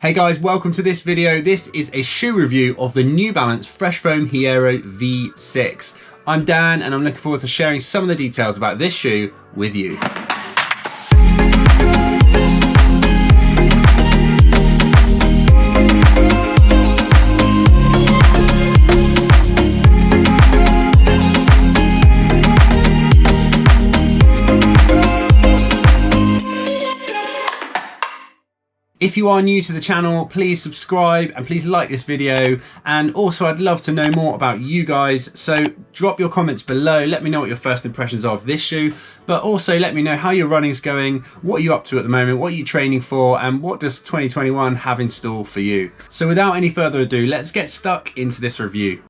Hey guys, welcome to this video. This is a shoe review of the New Balance Fresh Foam Hiero V6. I'm Dan and I'm looking forward to sharing some of the details about this shoe with you. If you are new to the channel, please subscribe and please like this video. And also I'd love to know more about you guys. So drop your comments below. Let me know what your first impressions are of this shoe, but also let me know how your running's going, what are you up to at the moment, what are you training for, and what does 2021 have in store for you. So without any further ado, let's get stuck into this review.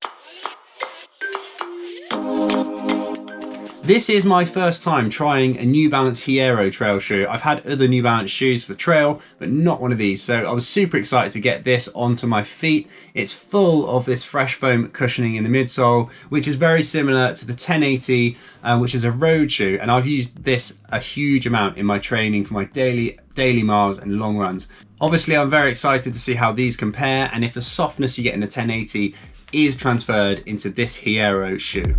This is my first time trying a New Balance Hiero trail shoe. I've had other New Balance shoes for trail, but not one of these. So I was super excited to get this onto my feet. It's full of this fresh foam cushioning in the midsole, which is very similar to the 1080, which is a road shoe. And I've used this a huge amount in my training for my daily miles and long runs. Obviously, I'm very excited to see how these compare and if the softness you get in the 1080 is transferred into this Hiero shoe.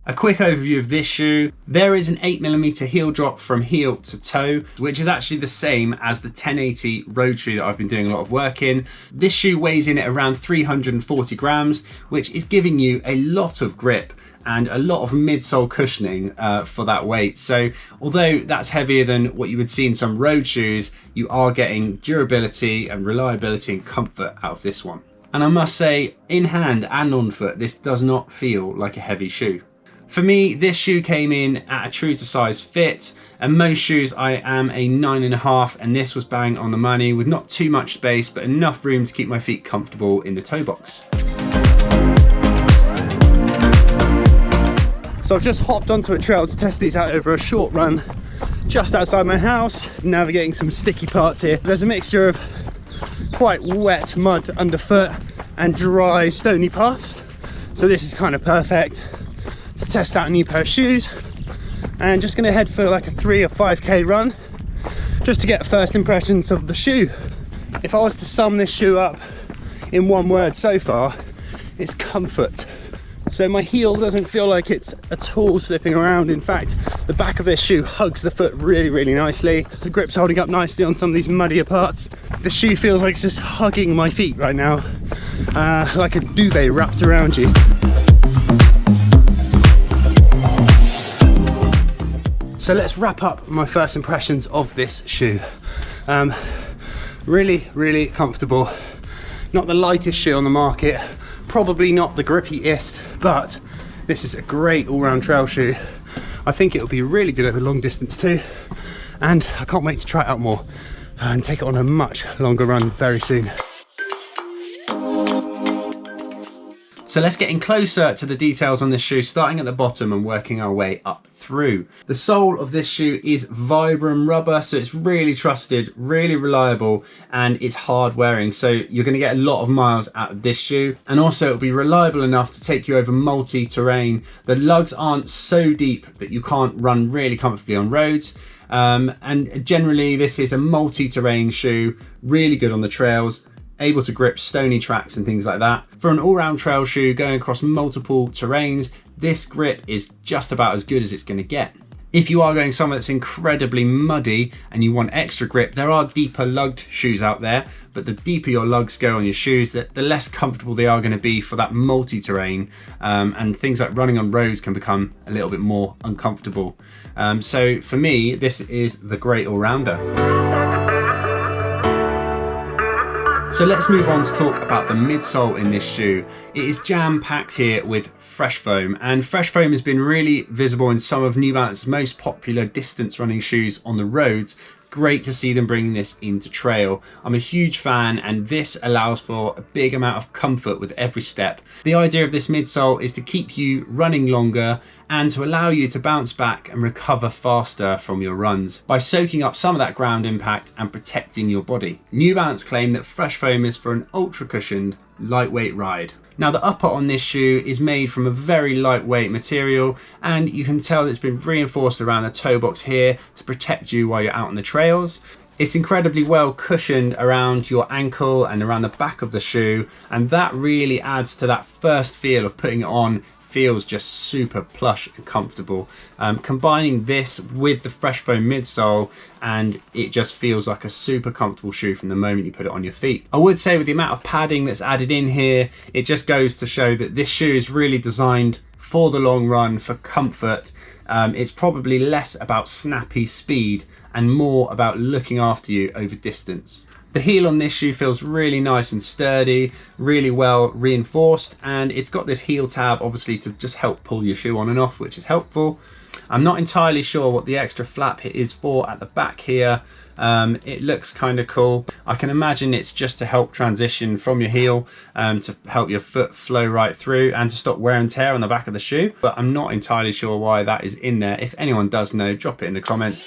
A quick overview of this shoe. There is an 8mm heel drop from heel to toe, which is actually the same as the 1080 road shoe that I've been doing a lot of work in. This shoe weighs in at around 340 grams, which is giving you a lot of grip and a lot of midsole cushioning for that weight. So although that's heavier than what you would see in some road shoes, you are getting durability and reliability and comfort out of this one. And I must say, in hand and on foot, this does not feel like a heavy shoe. For me, this shoe came in at a true to size fit, and most shoes I am a 9.5, and this was bang on the money with not too much space, but enough room to keep my feet comfortable in the toe box. So I've just hopped onto a trail to test these out over a short run just outside my house, navigating some sticky parts here. There's a mixture of quite wet mud underfoot and dry stony paths, so this is kind of perfect to test out a new pair of shoes. And just gonna head for like a 3 or 5k run just to get first impressions of the shoe. If I was to sum this shoe up in one word so far, it's comfort. So my heel doesn't feel like it's at all slipping around. In fact, the back of this shoe hugs the foot really nicely. The grip's holding up nicely on some of these muddier parts. The shoe feels like it's just hugging my feet right now, like a duvet wrapped around you. So let's wrap up my first impressions of this shoe. Really comfortable. Not the lightest shoe on the market, probably not the grippiest, but this is a great all-round trail shoe. I think it will be really good over long distance too, and I can't wait to try it out more and take it on a much longer run very soon. So let's get in closer to the details on this shoe, starting at the bottom and working our way up through. The sole of this shoe is Vibram rubber, so it's really trusted, really reliable, and it's hard wearing. So you're going to get a lot of miles out of this shoe, and also it'll be reliable enough to take you over multi-terrain. The lugs aren't so deep that you can't run really comfortably on roads. And generally this is a multi-terrain shoe, really good on the trails, able to grip stony tracks and things like that. For an all-round trail shoe going across multiple terrains, this grip is just about as good as it's going to get. If you are going somewhere that's incredibly muddy and you want extra grip, there are deeper lugged shoes out there, but the deeper your lugs go on your shoes, the less comfortable they are going to be for that multi-terrain, and things like running on roads can become a little bit more uncomfortable. So for me, this is the great all-rounder. So let's move on to talk about the midsole in this shoe. It is jam-packed here with fresh foam, and fresh foam has been really visible in some of New Balance's most popular distance running shoes on the roads. Great to see them bringing this into trail. I'm a huge fan, and this allows for a big amount of comfort with every step. The idea of this midsole is to keep you running longer and to allow you to bounce back and recover faster from your runs by soaking up some of that ground impact and protecting your body. New Balance claim that fresh foam is for an ultra cushioned, lightweight ride. Now the upper on this shoe is made from a very lightweight material, and you can tell it's been reinforced around the toe box here to protect you while you're out on the trails. It's incredibly well cushioned around your ankle and around the back of the shoe, and that really adds to that first feel of putting it on. Feels just super plush and comfortable. Combining this with the Fresh Foam midsole, and it just feels like a super comfortable shoe from the moment you put it on your feet. I would say with the amount of padding that's added in here, it just goes to show that this shoe is really designed for the long run, for comfort. It's probably less about snappy speed and more about looking after you over distance. The heel on this shoe feels really nice and sturdy, really well reinforced, and it's got this heel tab obviously to just help pull your shoe on and off, which is helpful. I'm not entirely sure what the extra flap is for at the back here. It looks kind of cool. I can imagine it's just to help transition from your heel, to help your foot flow right through and to stop wear and tear on the back of the shoe, but I'm not entirely sure why that is in there. If anyone does know, drop it in the comments.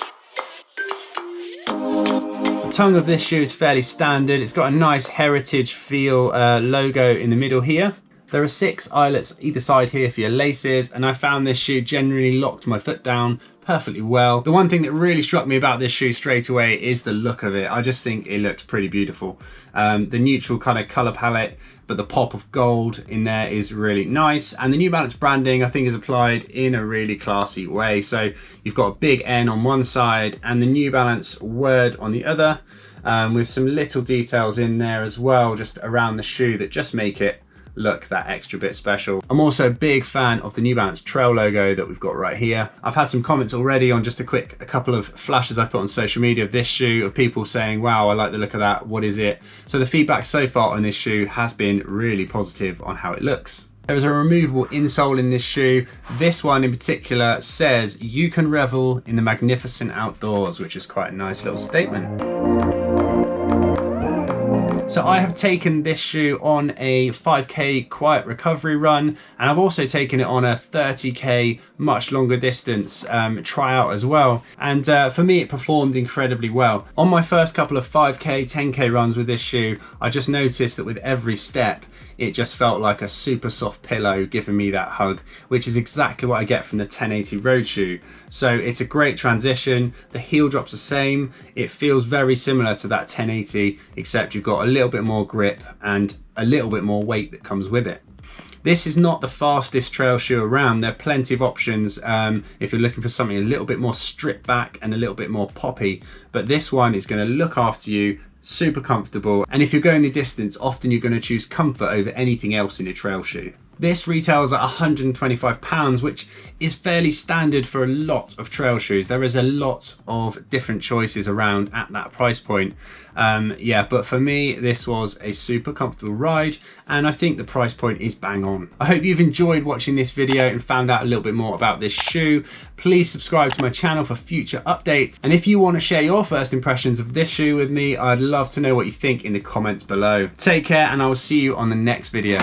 Tongue of this shoe is fairly standard. It's got a nice heritage feel logo in the middle here. There are 6 eyelets either side here for your laces, and I found this shoe generally locked my foot down perfectly well. The one thing that really struck me about this shoe straight away is the look of it. I just think it looks pretty beautiful. The neutral kind of color palette, but the pop of gold in there is really nice, and the New Balance branding I think is applied in a really classy way. So you've got a big N on one side and the New Balance word on the other, with some little details in there as well just around the shoe that just make it look that extra bit special. I'm also a big fan of the New Balance trail logo that we've got right here. I've had some comments already on just a couple of flashes I've put on social media of this shoe, of people saying, wow, I like the look of that, what is it? So the feedback so far on this shoe has been really positive on how it looks. There is a removable insole in this shoe. This one in particular says, "You can revel in the magnificent outdoors," which is quite a nice little statement. So I have taken this shoe on a 5K quiet recovery run, and I've also taken it on a 30K much longer distance tryout as well. And for me, it performed incredibly well. On my first couple of 5K, 10K runs with this shoe, I just noticed that with every step, it just felt like a super soft pillow giving me that hug, which is exactly what I get from the 1080 road shoe. So it's a great transition. The heel drop's the same. It feels very similar to that 1080, except you've got a little bit more grip and a little bit more weight that comes with it. This is not the fastest trail shoe around. There are plenty of options if you're looking for something a little bit more stripped back and a little bit more poppy, but this one is going to look after you, super comfortable, and if you're going the distance, often you're going to choose comfort over anything else in a trail shoe. This retails at £125, which is fairly standard for a lot of trail shoes. There is a lot of different choices around at that price point. Yeah, but for me, this was a super comfortable ride, and I think the price point is bang on. I hope you've enjoyed watching this video and found out a little bit more about this shoe. Please subscribe to my channel for future updates. And if you want to share your first impressions of this shoe with me, I'd love to know what you think in the comments below. Take care, and I will see you on the next video.